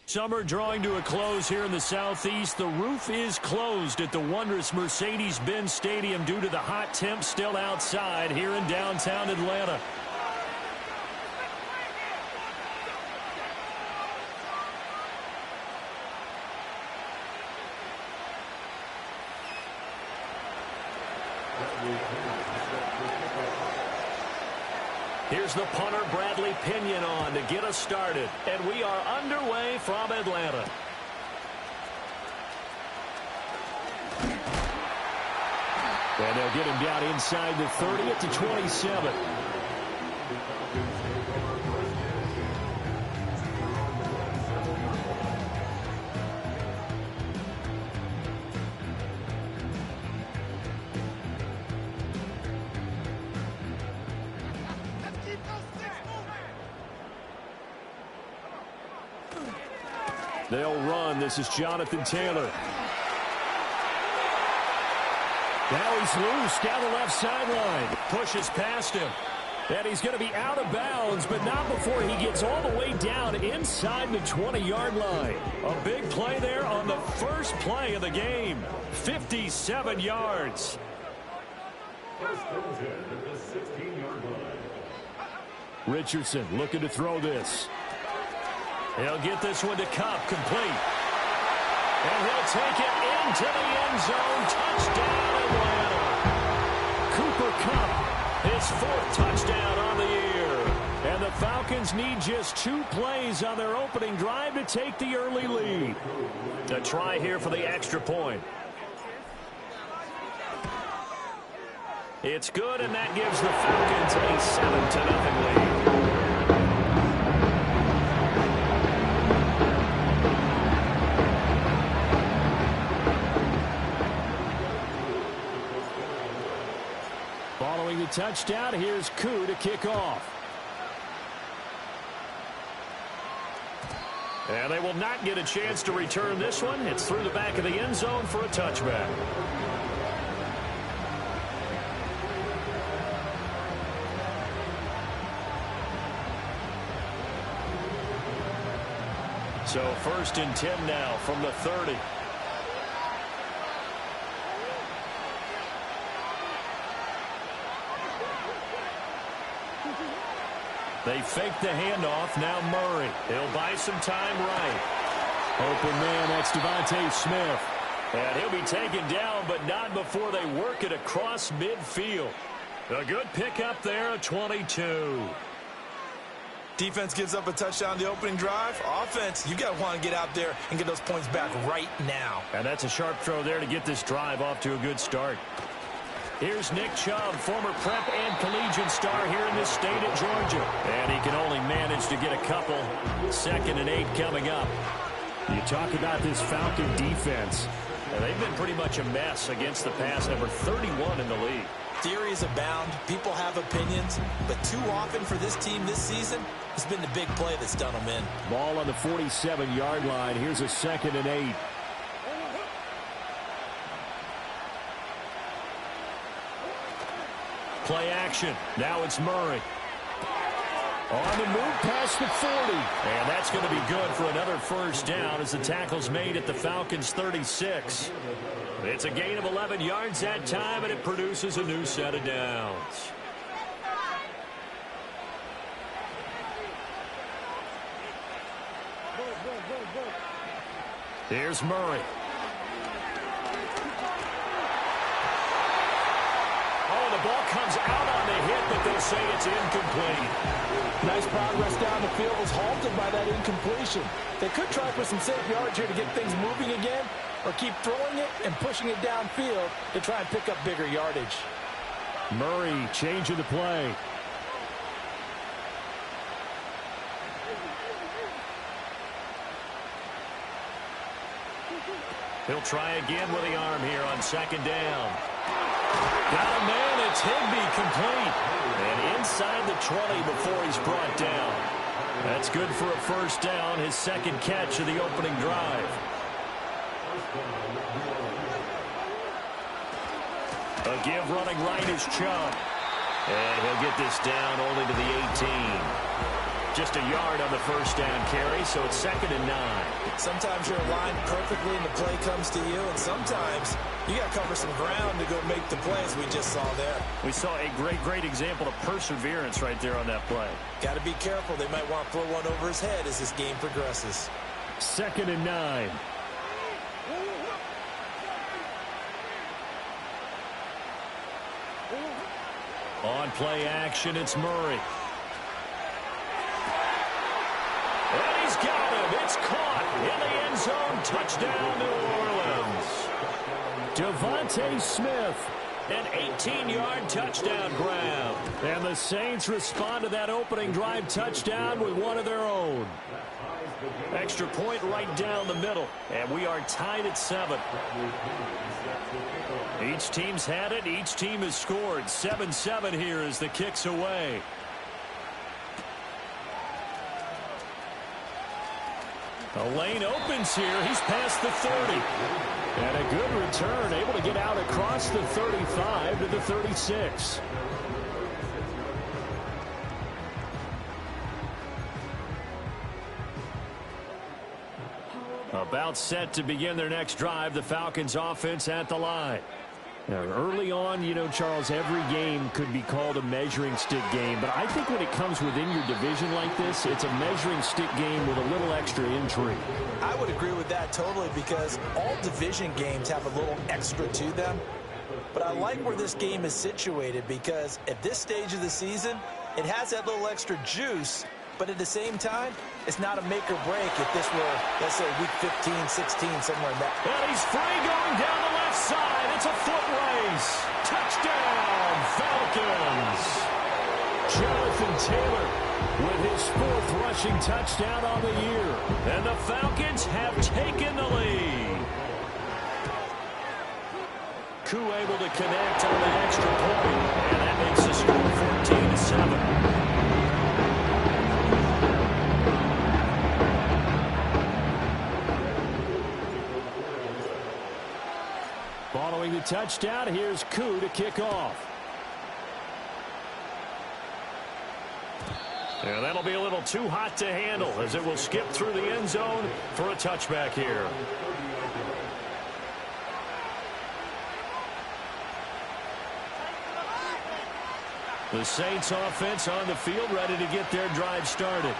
Summer drawing to a close here in the Southeast. The roof is closed at the wondrous Mercedes-Benz Stadium due to the hot temps still outside here in downtown Atlanta. Here's the punter, Bradley Pinion, on to get us started. And we are underway from Atlanta. And they'll get him down inside the 30 at the 27. They'll run. This is Jonathan Taylor. Now he's loose down the left sideline. Pushes past him. And he's going to be out of bounds, but not before he gets all the way down inside the 20-yard line. A big play there on the first play of the game. 57 yards. Richardson looking to throw this. He'll get this one to Kupp, complete. And he'll take it into the end zone. Touchdown, Atlanta. Cooper Kupp, his 4th touchdown on the year. And the Falcons need just 2 plays on their opening drive to take the early lead. A try here for the extra point. It's good, and that gives the Falcons a 7-0 lead. Following the touchdown, here's Koo to kick off. And they will not get a chance to return this one. It's through the back of the end zone for a touchback. So 1st and 10 now from the 30. They fake the handoff. Now Murray. He'll buy some time right. Open man, that's Devontae Smith. And he'll be taken down, but not before they work it across midfield. A good pickup there, a 22. Defense gives up a touchdown the opening drive. Offense, you got to want to get out there and get those points back right now. And that's a sharp throw there to get this drive off to a good start. Here's Nick Chubb, former prep and collegiate star here in this state of Georgia. And he can only manage to get a couple. 2nd and 8 coming up. You talk about this Falcon defense. And they've been pretty much a mess against the pass, number 31 in the league. Theories abound. People have opinions. But too often for this team this season, it's been the big play that's done them in. Ball on the 47-yard line. Here's a 2nd and 8. Play action. Now it's Murray. On the move past the 40. And that's going to be good for another 1st down as the tackle's made at the Falcons' 36. It's a gain of 11 yards that time, and it produces a new set of downs. Here's Murray. Oh, the ball comes out on the hit, but they'll say it's incomplete. Nice progress down the field was halted by that incompletion. They could try for some safe yards here to get things moving again, or keep throwing it and pushing it downfield to try and pick up bigger yardage. Murray changing the play. He'll try again with the arm here on 2nd down. Got a man, it's Higbee, complete. And inside the 20 before he's brought down. That's good for a 1st down, his 2nd catch of the opening drive. A give running right is Chubb. And he'll get this down only to the 18. just a yard on the first down carry, so it's 2nd and 9. Sometimes you're aligned perfectly and the play comes to you, and sometimes you got to cover some ground to go make the plays we just saw there. We saw a great example of perseverance right there on that play. Got to be careful. They might want to throw one over his head as this game progresses. 2nd and 9. On play action, it's Murray. And he's got him. It's caught in the end zone. Touchdown, New Orleans. Devontae Smith, an 18-yard touchdown grab. And the Saints respond to that opening drive touchdown with one of their own. Extra point right down the middle. And we are tied at 7. Each team's had it. Each team has scored. 7-7 here as the kick's away. A lane opens here. He's past the 30. And a good return, able to get out across the 35 to the 36. About set to begin their next drive. The Falcons offense at the line. Now, early on, you know, Charles, every game could be called a measuring stick game. But I think when it comes within your division like this, it's a measuring stick game with a little extra intrigue. I would agree with that totally because all division games have a little extra to them. But I like where this game is situated because at this stage of the season, it has that little extra juice. But at the same time, it's not a make or break if this were, let's say, week 15, 16, somewhere in that. And he's free going down the left side. It's a foot race. Touchdown, Falcons. Jonathan Taylor with his 4th rushing touchdown on the year. And the Falcons have taken the lead. Koo able to connect on the extra point. And that makes the score 14-7. Following the touchdown, here's Koo to kick off. And that'll be a little too hot to handle as it will skip through the end zone for a touchback here. The Saints offense on the field ready to get their drive started.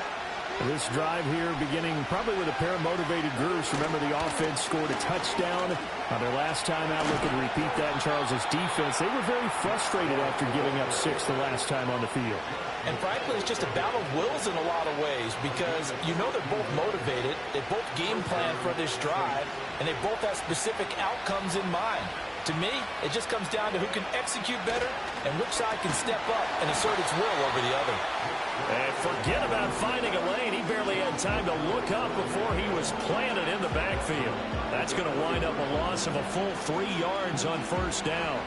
This drive here beginning probably with a pair of motivated groups. Remember, the offense scored a touchdown on their last time out. Looking to repeat that in Charles's defense. They were very frustrated after giving up 6 the last time on the field. And frankly, it's just a battle of wills in a lot of ways because you know they're both motivated. They both game plan for this drive, and they both have specific outcomes in mind. To me, it just comes down to who can execute better and which side can step up and assert its will over the other. And forget about finding a lane. He barely had time to look up before he was planted in the backfield. That's going to wind up a loss of a full 3 yards on first down.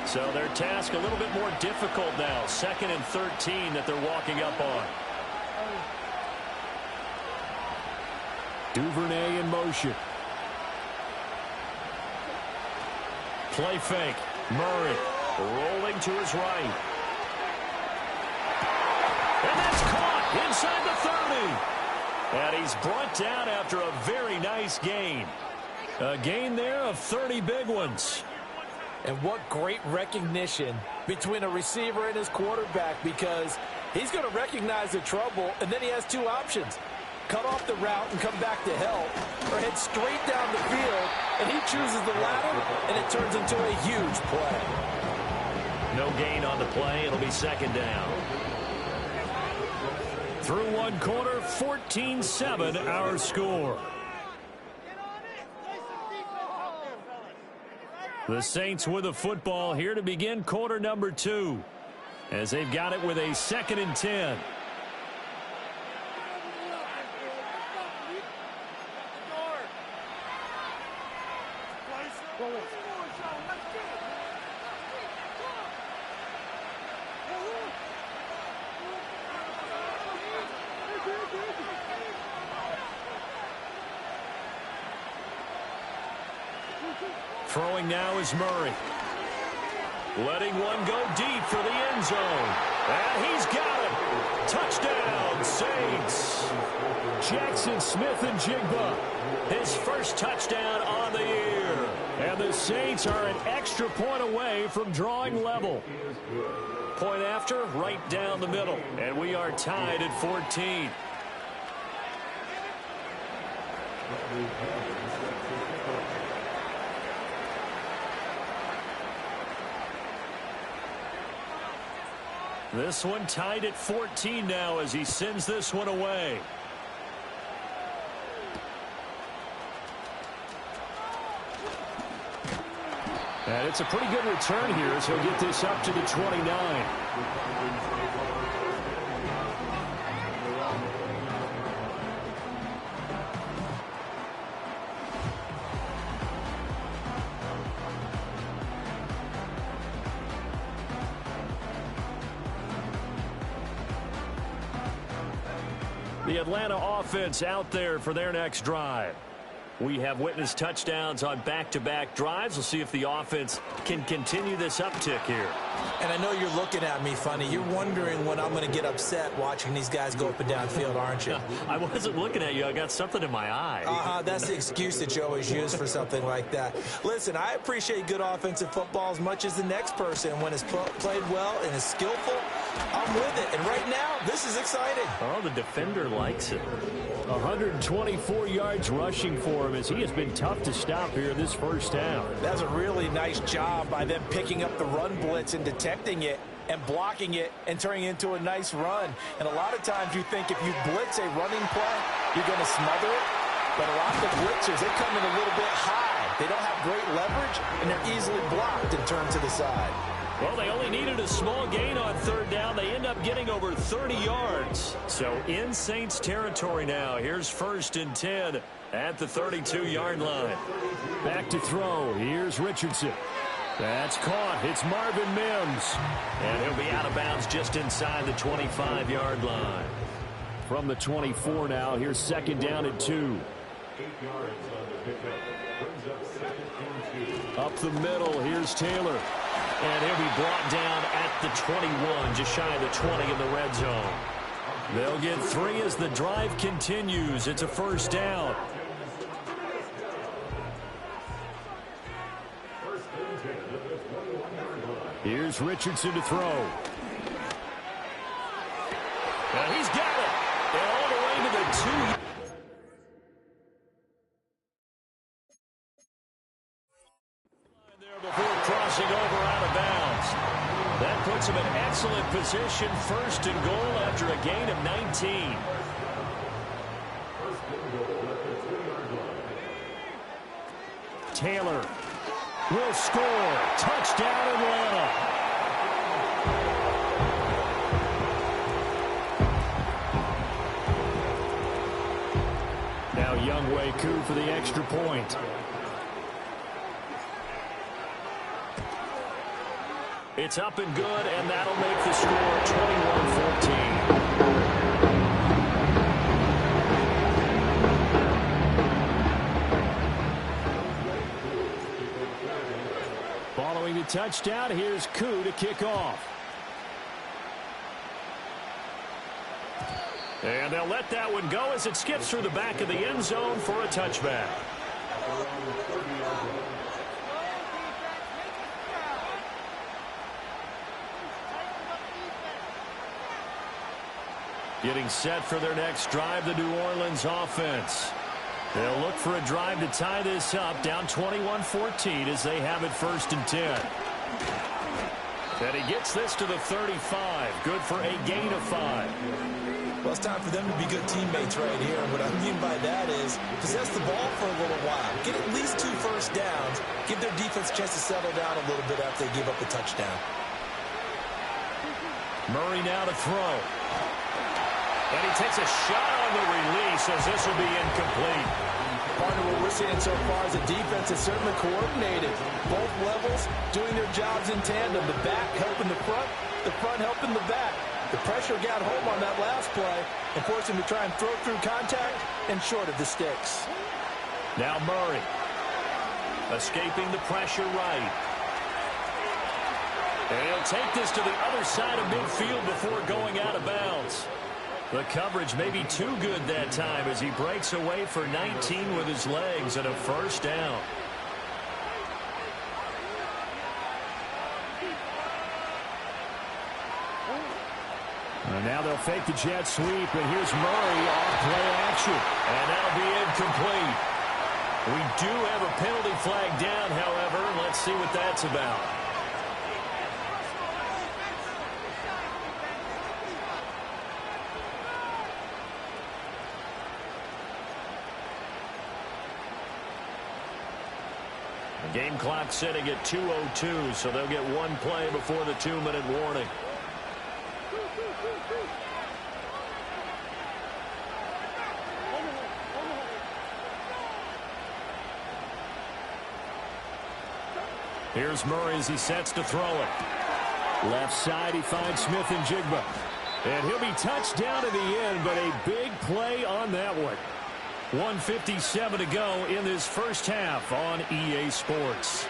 So their task a little bit more difficult now. 2nd and 13 that they're walking up on. Duvernay in motion. Play fake. Murray rolling to his right. And that's caught inside the 30. And he's brought down after a very nice gain. A gain there of 30 big ones. And what great recognition between a receiver and his quarterback because he's going to recognize the trouble, and then he has 2 options. Cut off the route and come back to help, or head straight down the field, and he chooses the latter, and it turns into a huge play. No gain on the play. It'll be 2nd down. Through 1 quarter, 14-7 our score. The Saints with the football here to begin quarter number 2 as they've got it with a 2nd and 10. Throwing now is Murray. letting one go deep for the end zone. And he's got it. Touchdown, Saints. Jackson Smith-Njigba, his first touchdown on the year. And the Saints are an extra point away from drawing level. Point after, right down the middle. And we are tied at 14. This one tied at 14 now as he sends this one away. And it's a pretty good return here as he'll get this up to the 29. The Atlanta offense out there for their next drive. We have witnessed touchdowns on back-to-back drives. We'll see if the offense can continue this uptick here. And I know you're looking at me funny. You're wondering when I'm going to get upset watching these guys go up and down field, aren't you? I wasn't looking at you. I got something in my eye. That's the excuse that you always use for something like that. Listen, I appreciate good offensive football as much as the next person. When it's played well and is skillful, I'm with it. And right now, this is exciting. Oh, the defender likes it. 124 yards rushing for him as he has been tough to stop here in this first half. That's a really nice job by them picking up the run blitz and detecting it and blocking it and turning it into a nice run. And a lot of times you think if you blitz a running play, you're going to smother it. But a lot of the blitzers, they come in a little bit high. They don't have great leverage, and they're easily blocked and turned to the side. Well, they only needed a small gain on third down. They end up getting over 30 yards. So in Saints territory now. Here's 1st and 10 at the 32-yard line. Back to throw. Here's Richardson. That's caught. It's Marvin Mims. And he'll be out of bounds just inside the 25-yard line. From the 24 now, here's 2nd down and 2. 8 yards on the pickup. Brings up 2nd and 2. Up the middle, here's Taylor. And he'll be brought down at the 21, just shy of the 20 in the red zone. They'll get 3 as the drive continues. It's a 1st down. Here's Richardson to throw. And he's got it. And all the way to the 2. Before crossing over out of bounds. That puts him in excellent position. 1st and goal after a gain of 19. Taylor will score. Touchdown, Atlanta. Now Younghoe Koo for the extra point. It's up and good, and that'll make the score 21-14. Following the touchdown, here's Koo to kick off. And they'll let that one go as it skips through the back of the end zone for a touchback. Getting set for their next drive, the New Orleans offense. They'll look for a drive to tie this up, down 21-14 as they have it 1st and 10. And he gets this to the 35, good for a gain of 5. Well, it's time for them to be good teammates right here. And what I mean by that is possess the ball for a little while. Get at least 2 first downs. Give their defense a chance to settle down a little bit after they give up the touchdown. Murray now to throw. And he takes a shot on the release as this will be incomplete. Partner, what we're seeing so far is the defense is certainly coordinated. Both levels doing their jobs in tandem. The back helping the front helping the back. The pressure got home on that last play and forced him to try and throw through contact and short of the sticks. Now Murray escaping the pressure right. And he'll take this to the other side of midfield before going out of bounds. The coverage may be too good that time as he breaks away for 19 with his legs and a first down. And now they'll fake the jet sweep, and here's Murray off play action. And that'll be incomplete. We do have a penalty flag down, however. Let's see what that's about. The game clock sitting at 2:02, so they'll get one play before the 2-minute warning. Here's Murray as he sets to throw it. Left side, he finds Smith and Jigba. And he'll be touched down at the end, but a big play on that one. 1:57 to go in this first half on EA Sports.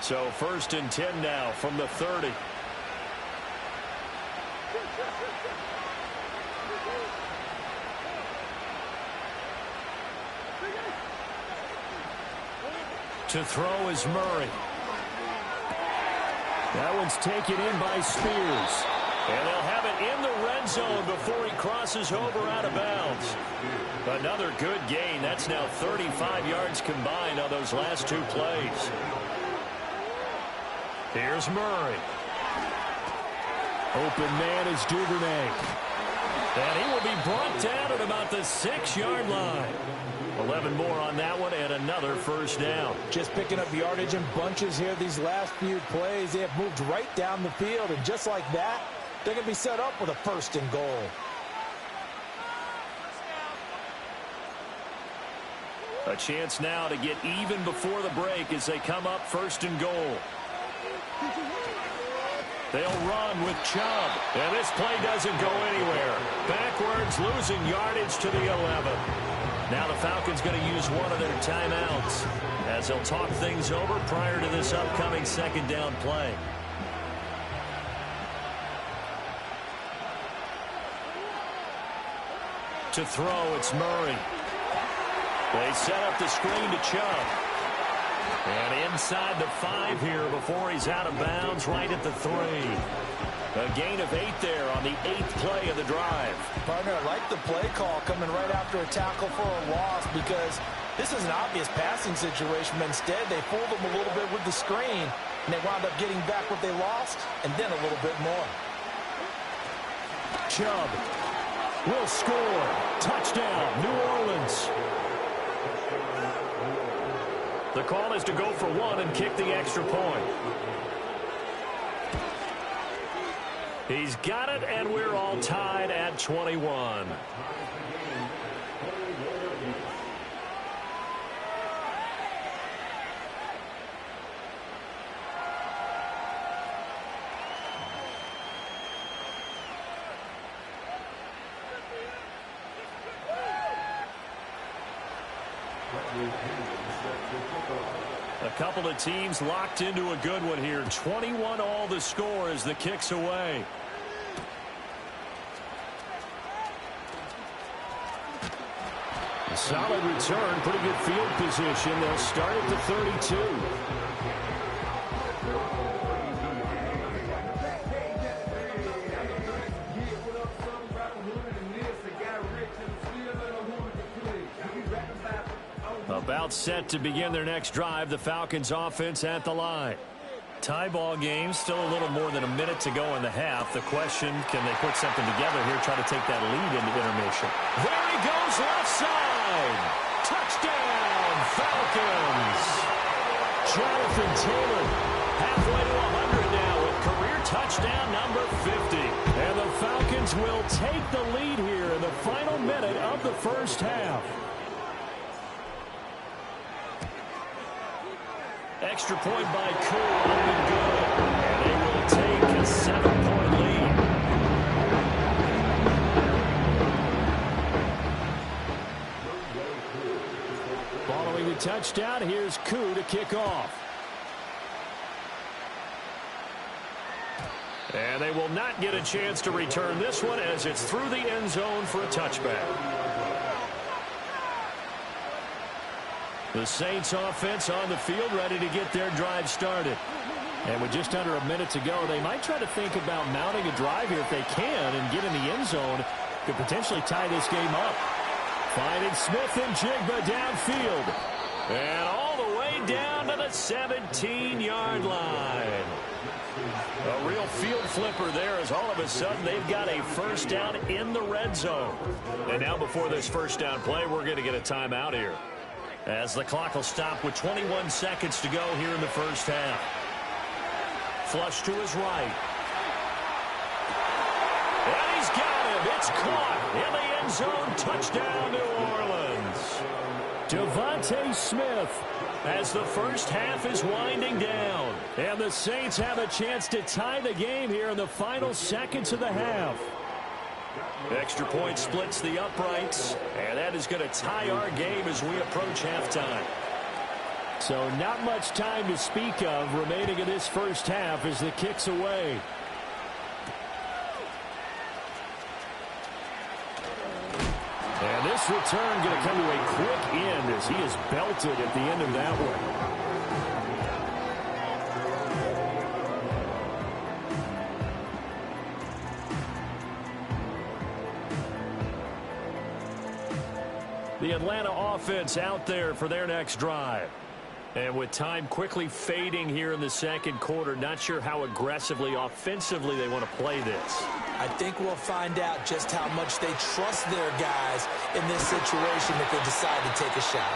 So 1st and 10 now from the 30. To throw is Murray. That one's taken in by Spears. And they'll have it in the red zone before he crosses over out of bounds. Another good gain. That's now 35 yards combined on those last two plays. Here's Murray. Open man is Duvernay. And he will be brought down at about the 6-yard line. 11 more on that one and another first down. Just picking up yardage in bunches here these last few plays. They have moved right down the field, and just like that, they're going to be set up with a 1st and goal. A chance now to get even before the break as they come up 1st and goal. They'll run with Chubb, and this play doesn't go anywhere. Backwards, losing yardage to the 11. Now the Falcons going to use one of their timeouts as they'll talk things over prior to this upcoming 2nd down play. To throw, it's Murray. They set up the screen to Chubb. And inside the 5 here before he's out of bounds right at the 3. A gain of 8 there on the 8th play of the drive. Partner, I like the play call coming right after a tackle for a loss because this is an obvious passing situation, but instead they fooled them a little bit with the screen, and they wound up getting back what they lost and then a little bit more. Chubb will score. Touchdown, New Orleans. The call is to go for 1 and kick the extra point. He's got it, and we're all tied at 21. A couple of teams locked into a good one here. 21 all the score as the kick's away. A solid return, pretty good field position. They'll start at the 32. About set to begin their next drive. The Falcons offense at the line. Tie ball game, still a little more than a minute to go in the half. The question, can they put something together here, try to take that lead into intermission? There he goes, left side. Touchdown, Falcons. Jonathan Taylor, halfway to 100 now with career touchdown number 50. And the Falcons will take the lead here in the final minute of the first half. Extra point by Koo, up and good. And they will take a 7-point lead. touchdown. Here's Koo to kick off. And they will not get a chance to return this one as it's through the end zone for a touchback. The Saints offense on the field ready to get their drive started. And with just under a minute to go, they might try to think about mounting a drive here if they can and get in the end zone. Could potentially tie this game up. Finding Smith and Jigba downfield. And all the way down to the 17-yard line. A real field flipper there as all of a sudden they've got a first down in the red zone. And now before this first down play, we're going to get a timeout here, as the clock will stop with 21 seconds to go here in the first half. Flush to his right. And he's got him. It's caught in the end zone. Touchdown, New Orleans. Devontae Smith as the first half is winding down. And the Saints have a chance to tie the game here in the final seconds of the half. Extra point splits the uprights, and that is going to tie our game as we approach halftime. So not much time to speak of remaining in this first half as the kick's away. And this return going to come to a quick end as he is belted at the end of that one. The Atlanta offense out there for their next drive. And with time quickly fading here in the second quarter, not sure how aggressively, offensively they want to play this. I think we'll find out just how much they trust their guys in this situation if they decide to take a shot.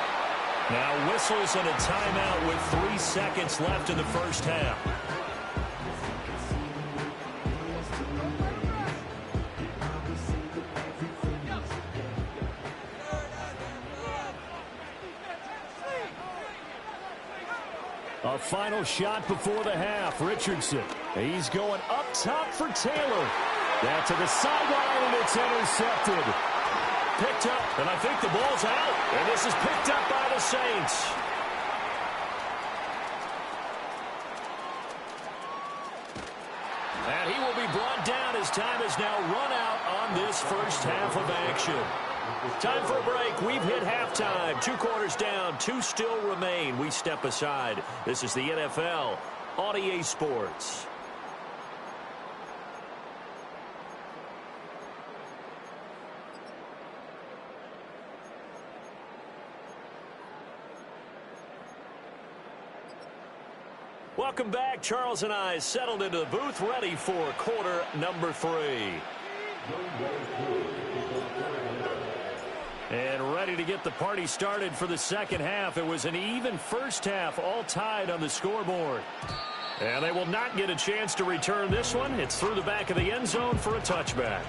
Now whistles and a timeout with 3 seconds left in the first half. A final shot before the half. Richardson. He's going up top for Taylor. That to the sideline, and it's intercepted. Picked up, and I think the ball's out. And this is picked up by the Saints. And he will be brought down as time is now run out on this first half of action. Time for a break. We've hit halftime. 2 quarters down. 2 still remain. We step aside. This is the NFL on EA Sports. Welcome back. Charles and I settled into the booth, ready for quarter number 3. And ready to get the party started for the second half. It was an even first half, all tied on the scoreboard. And they will not get a chance to return this one. It's through the back of the end zone for a touchback.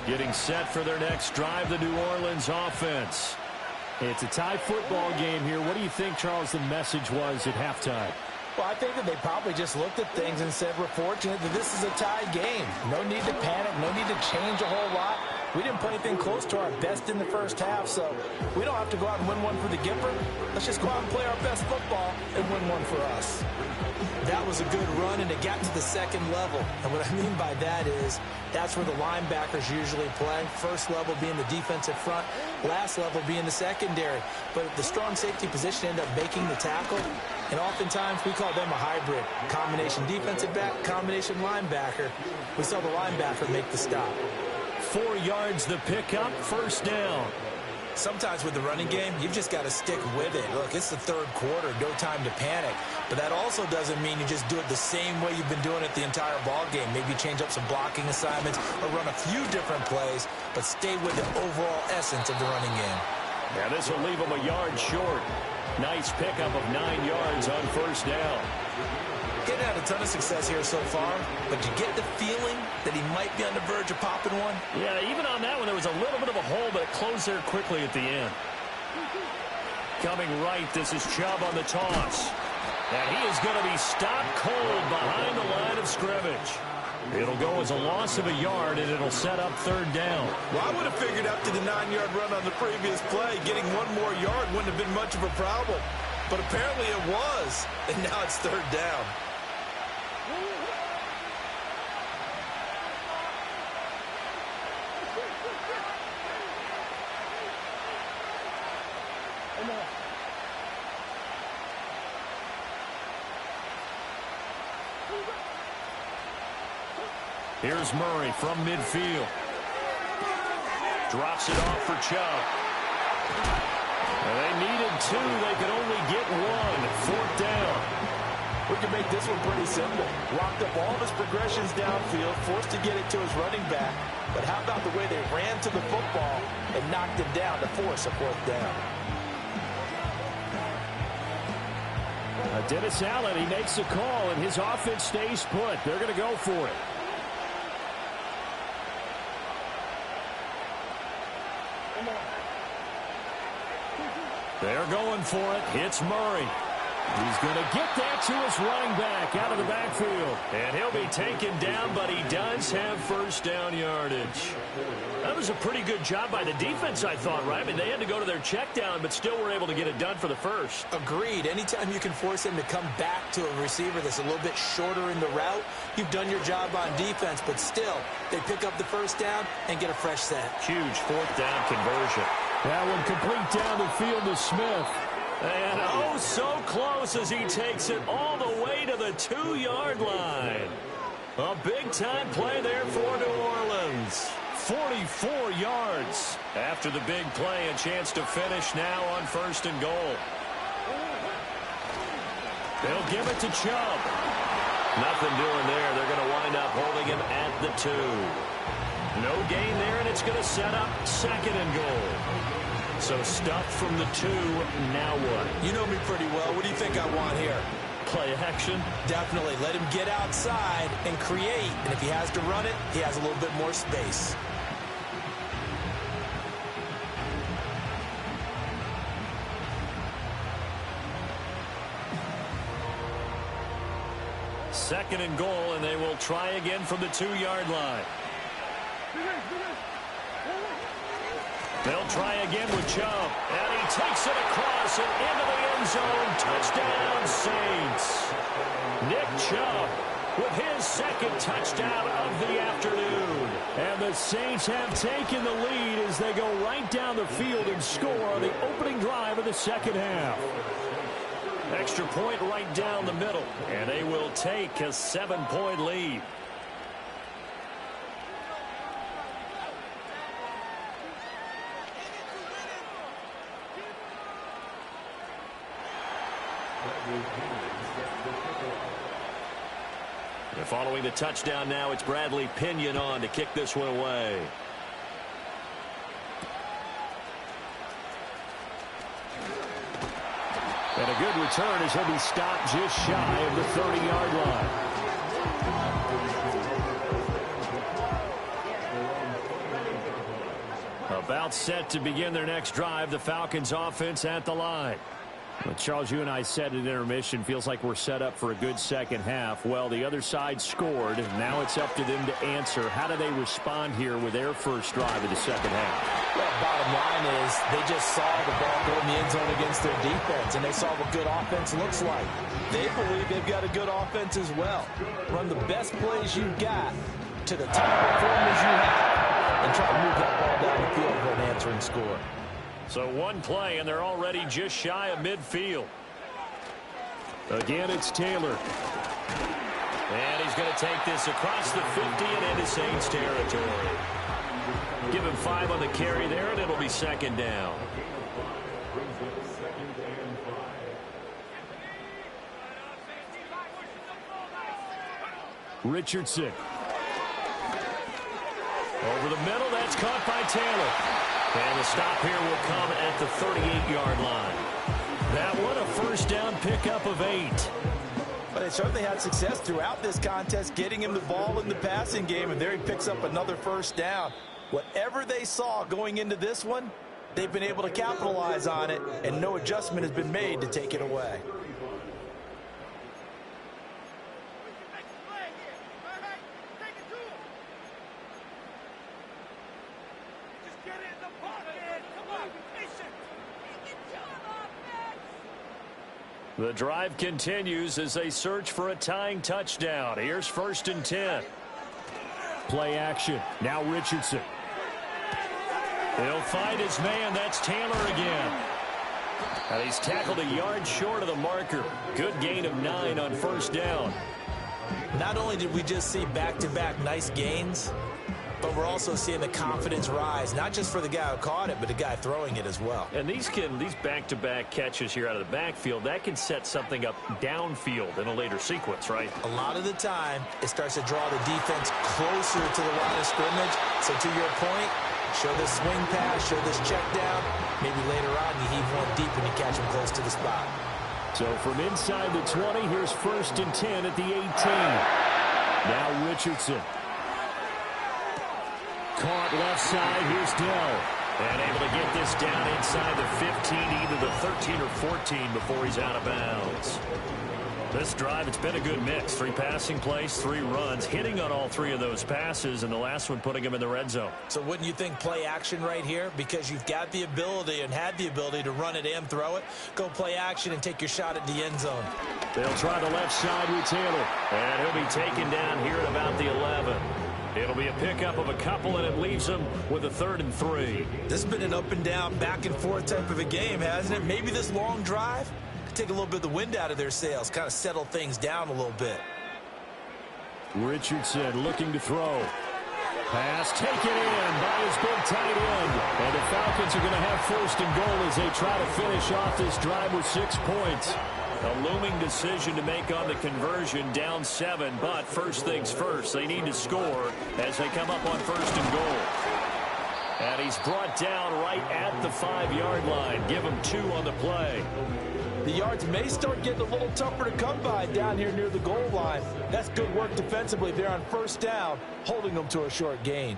Getting set for their next drive, the New Orleans offense. It's a tie football game here. What do you think, Charles, the message was at halftime? Well, I think that they probably just looked at things and said, we're fortunate that this is a tie game. No need to panic, no need to change a whole lot. We didn't play anything close to our best in the first half, so we don't have to go out and win one for the Gipper. Let's just go out and play our best football and win one for us. That was a good run, and it got to the second level. And what I mean by that is that's where the linebackers usually play. First level being the defensive front, last level being the secondary. But the strong safety position ended up making the tackle, and oftentimes we call them a hybrid. Combination defensive back, combination linebacker. We saw the linebacker make the stop. 4 yards the pickup, first down. Sometimes with the running game, you've just got to stick with it. Look, it's the third quarter, no time to panic. But that also doesn't mean you just do it the same way you've been doing it the entire ball game. Maybe change up some blocking assignments or run a few different plays, but stay with the overall essence of the running game. Yeah, this will leave them a yard short. Nice pickup of 9 yards on first down. getting had a ton of success here so far, but you get the feeling that he might be on the verge of popping one? Yeah, even on that one, there was a little bit of a hole, but it closed there quickly at the end. Coming right, this is Chubb on the toss. And he is going to be stopped cold behind the line of scrimmage. It'll go as a loss of a yard, and it'll set up third down. Well, I would have figured after the 9-yard run on the previous play, getting one more yard wouldn't have been much of a problem. But apparently it was, and now it's third down. Here's Murray from midfield. Drops it off for Chubb. And they needed two. They could only get one. Fourth down. We can make this one pretty simple. Locked up all of his progressions downfield, forced to get it to his running back. But how about the way they ran to the football and knocked him down to force a fourth down? Dennis Allen, he makes the call, and his offense stays put. They're going to go for it. They're going for it. It's Murray. He's going to get that to his running back out of the backfield. And he'll be taken down, but he does have first down yardage. That was a pretty good job by the defense, I thought, right? I mean, they had to go to their check down, but still were able to get it done for the first. Agreed. Anytime you can force him to come back to a receiver that's a little bit shorter in the route, you've done your job on defense, but still, they pick up the first down and get a fresh set. Huge fourth down conversion. That one complete down the field to Smith. And oh, so close as he takes it all the way to the 2-yard line. A big-time play there for New Orleans. 44 yards. After the big play, a chance to finish now on first and goal. They'll give it to Chubb. Nothing doing there. They're going to wind up holding him at the 2. No gain there, and it's going to set up second and goal. So stuff from the 2, now what? You know me pretty well. What do you think I want here? Play action? Definitely. Let him get outside and create. And if he has to run it, he has a little bit more space. Second and goal, and they will try again from the 2-yard line. They'll try again with Chubb. And he takes it across and into the end zone. Touchdown, Saints. Nick Chubb with his second touchdown of the afternoon. And the Saints have taken the lead as they go right down the field and score on the opening drive of the second half. Extra point right down the middle. And they will take a 7-point lead. And following the touchdown now, it's Bradley Pinion on to kick this one away. And a good return as he'll be stopped just shy of the 30-yard line. About set to begin their next drive, the Falcons offense at the line. Well, Charles, you and I said at intermission, feels like we're set up for a good second half. Well, the other side scored. Now it's up to them to answer. How do they respond here with their first drive of the second half? Well, bottom line is they just saw the ball go in the end zone against their defense, and they saw what good offense looks like. They believe they've got a good offense as well. Run the best plays you've got to the top performers you have and try to move that ball down the field for an answering score. So one play, and they're already just shy of midfield. Again, it's Taylor. And he's going to take this across the 50 and into Saints territory. Give him 5 on the carry there, and it'll be second down. Richardson. Over the middle, that's caught by Taylor. And the stop here will come at the 38-yard line. That one a first down pickup of 8. But they certainly had success throughout this contest, getting him the ball in the passing game, and there he picks up another first down. Whatever they saw going into this one, they've been able to capitalize on it, and no adjustment has been made to take it away. The drive continues as they search for a tying touchdown. Here's 1st and 10. Play action. Now Richardson. He'll find his man. That's Taylor again. And he's tackled a yard short of the marker. Good gain of 9 on 1st down. Not only did we just see back-to-back nice gains, but we're also seeing the confidence rise, not just for the guy who caught it, but the guy throwing it as well. And these back-to-back catches here out of the backfield, that can set something up downfield in a later sequence, right? A lot of the time, it starts to draw the defense closer to the line of scrimmage. So to your point, show this swing pass, show this check down. Maybe later on, you heave one deep when you catch him close to the spot. So from inside the 20, here's 1st and 10 at the 18. Now Richardson. Caught left side. Here's Dell. And able to get this down inside the 15, either the 13 or 14 before he's out of bounds. This drive, it's been a good mix. 3 passing plays, 3 runs, hitting on all 3 of those passes, and the last one putting him in the red zone. So wouldn't you think play action right here? Because you've got the ability and had the ability to run it and throw it. Go play action and take your shot at the end zone. They'll try the left side with Taylor. And he'll be taken down here at about the 11. It'll be a pickup of a couple, and it leaves them with a 3rd and 3. This has been an up and down, back and forth type of a game, hasn't it? Maybe this long drive could take a little bit of the wind out of their sails, kind of settle things down a little bit. Richardson looking to throw. Pass taken in by his big tight end. And the Falcons are going to have 1st and goal as they try to finish off this drive with 6 points. A looming decision to make on the conversion, down 7, but first things first, they need to score as they come up on 1st and goal. And he's brought down right at the 5-yard line. Give him 2 on the play. The yards may start getting a little tougher to come by down here near the goal line. That's good work defensively there on 1st down, holding them to a short gain.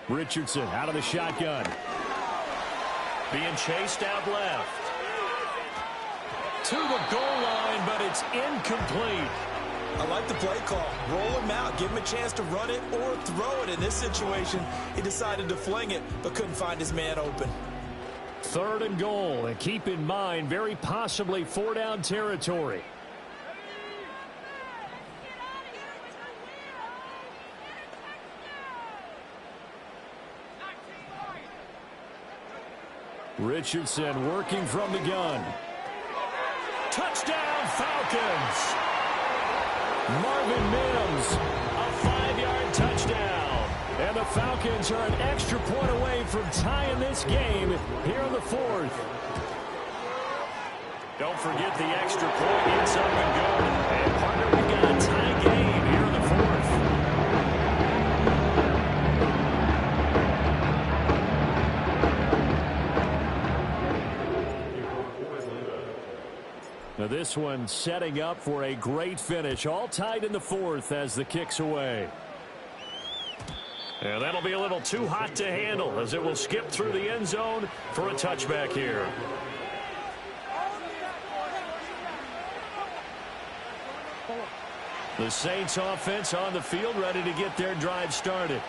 Richardson out of the shotgun. Being chased out left. To the goal line, but it's incomplete. I like the play call. Roll him out. Give him a chance to run it or throw it. In this situation, he decided to fling it, but couldn't find his man open. 3rd and goal. And keep in mind, very possibly 4-down territory. Richardson working from the gun. Touchdown, Falcons! Marvin Mims, a 5-yard touchdown. And the Falcons are an extra point away from tying this game here in the 4th. Don't forget the extra point. It's up and good. And partner, we got a tie game here in the 4th. Now this one setting up for a great finish. All tied in the 4th as the kick's away. And that'll be a little too hot to handle as it will skip through the end zone for a touchback here. The Saints offense on the field ready to get their drive started.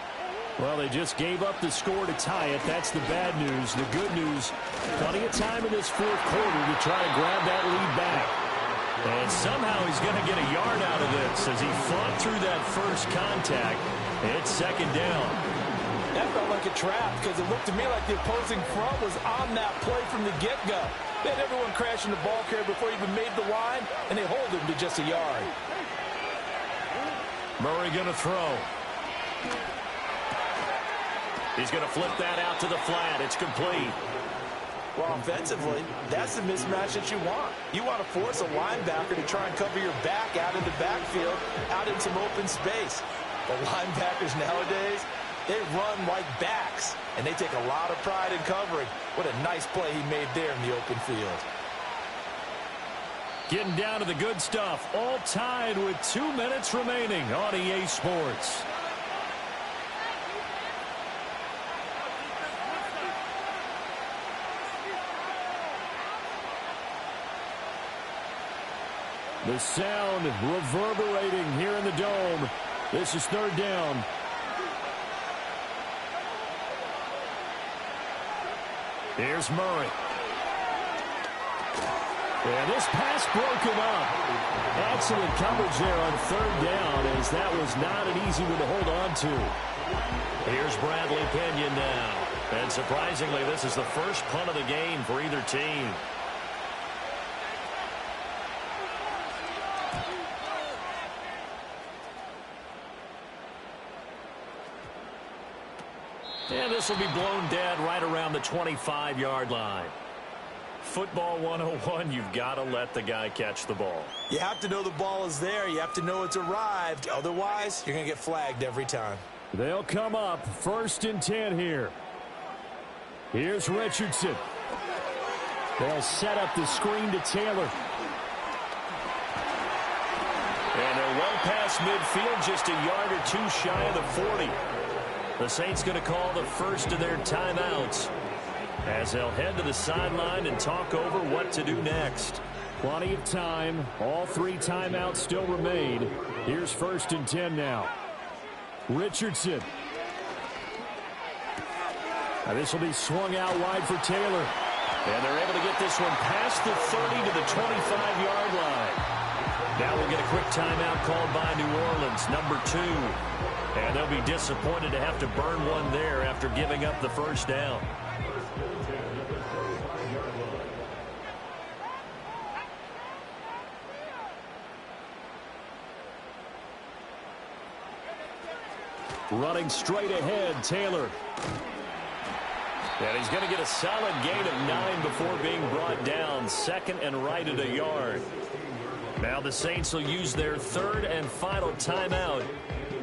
Well, they just gave up the score to tie it. That's the bad news. The good news, plenty of time in this 4th quarter to try to grab that lead back. And somehow he's going to get a yard out of this as he fought through that first contact. It's 2nd down. That felt like a trap because it looked to me like the opposing front was on that play from the get-go. They had everyone crashing the ball carrier before he even made the line, and they hold him to just a yard. Murray going to throw. He's going to flip that out to the flat. It's complete. Well, offensively, that's the mismatch that you want. You want to force a linebacker to try and cover your back out in the backfield, out in some open space. The linebackers nowadays, they run like backs, and they take a lot of pride in covering. What a nice play he made there in the open field. Getting down to the good stuff. All tied with 2 minutes remaining on EA Sports. The sound reverberating here in the dome. This is third down. Here's Murray. And this pass broken up. Excellent coverage there on third down, as that was not an easy one to hold on to. Here's Bradley Pinion now. And surprisingly, this is the first punt of the game for either team. And this will be blown dead right around the 25-yard line. Football 101, you've got to let the guy catch the ball. You have to know the ball is there. You have to know it's arrived. Otherwise, you're going to get flagged every time. They'll come up 1st and 10 here. Here's Richardson. They'll set up the screen to Taylor. And they're well past midfield, just a yard or two shy of the 40. The Saints going to call the first of their timeouts as they'll head to the sideline and talk over what to do next. Plenty of time. All 3 timeouts still remain. Here's 1st and 10 now. Richardson. Now this will be swung out wide for Taylor. And they're able to get this one past the 30 to the 25-yard line. Now we'll get a quick timeout called by New Orleans, number 2. And they'll be disappointed to have to burn one there after giving up the first down. Running straight ahead, Taylor. And he's going to get a solid gain of 9 before being brought down. 2nd and right at a yard. Now the Saints will use their 3rd and final timeout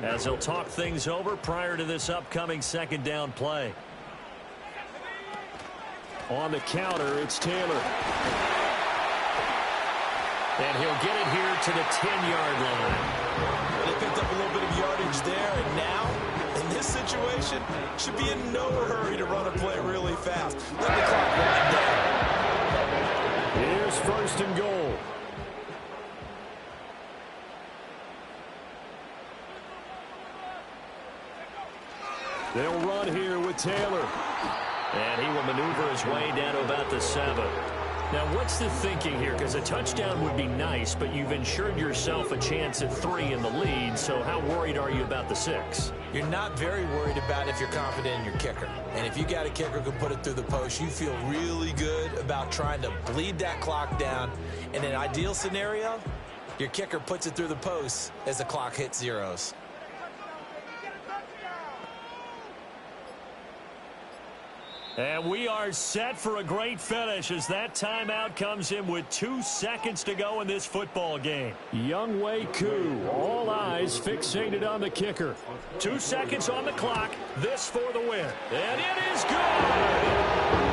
as they'll talk things over prior to this upcoming 2nd down play. On the counter, it's Taylor. And he'll get it here to the 10-yard line. They picked up a little bit of yardage there, and now, in this situation, should be in no hurry to run a play really fast. Let the clock wind down. Here's 1st and goal. They'll run here with Taylor. And he will maneuver his way down to about the 7. Now, what's the thinking here? Because a touchdown would be nice, but you've ensured yourself a chance at 3 in the lead, so how worried are you about the 6? You're not very worried about if you're confident in your kicker. And if you got a kicker who can put it through the post, you feel really good about trying to bleed that clock down. In an ideal scenario, your kicker puts it through the post as the clock hits zeros. And we are set for a great finish as that timeout comes in with 2 seconds to go in this football game. Younghoe Koo, all eyes fixated on the kicker. 2 seconds on the clock, this for the win. And it is good!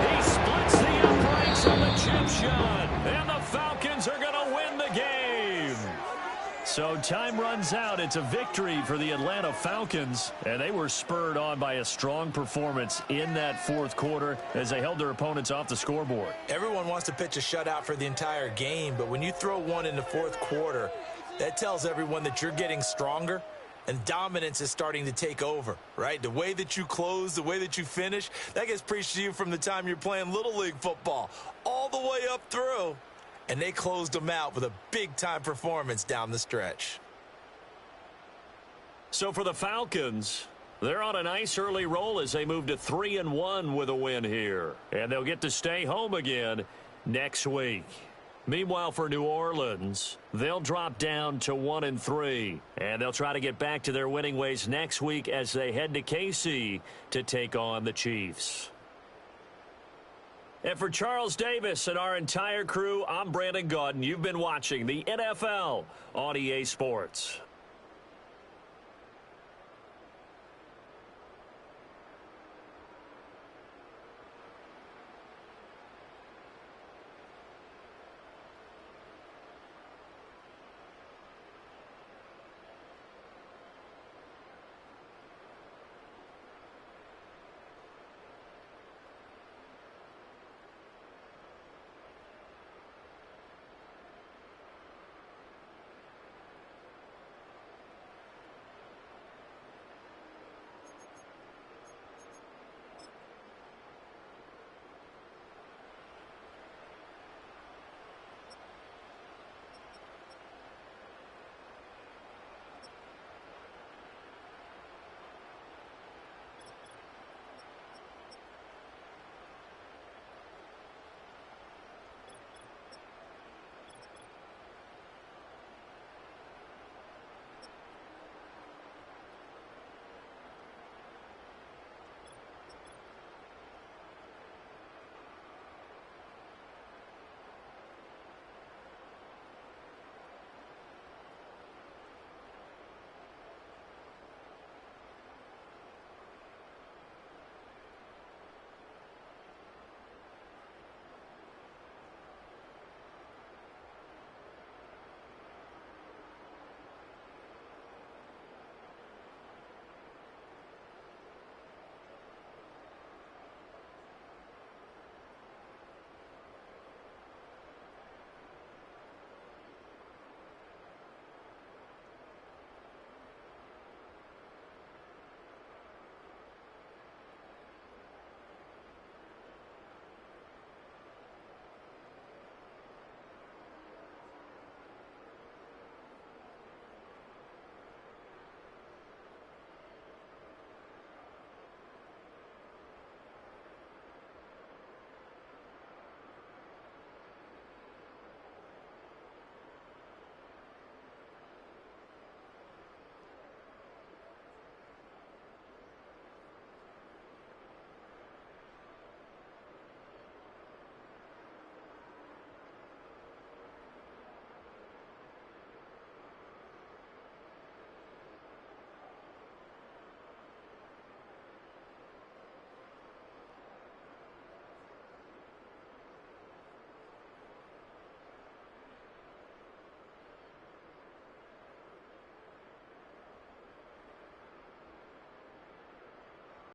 He splits the uprights on the chip shot, and the Falcons are going to win the game. So time runs out. It's a victory for the Atlanta Falcons, and they were spurred on by a strong performance in that 4th quarter as they held their opponents off the scoreboard. Everyone wants to pitch a shutout for the entire game, but when you throw one in the 4th quarter, that tells everyone that you're getting stronger and dominance is starting to take over, right? The way that you close, the way that you finish, that gets preached to you from the time you're playing Little League football all the way up through. And they closed them out with a big-time performance down the stretch. So for the Falcons, they're on a nice early roll as they move to 3-1 with a win here. And they'll get to stay home again next week. Meanwhile, for New Orleans, they'll drop down to 1-3. And they'll try to get back to their winning ways next week as they head to KC to take on the Chiefs. And for Charles Davis and our entire crew, I'm Brandon Gaudin. You've been watching the NFL on EA Sports.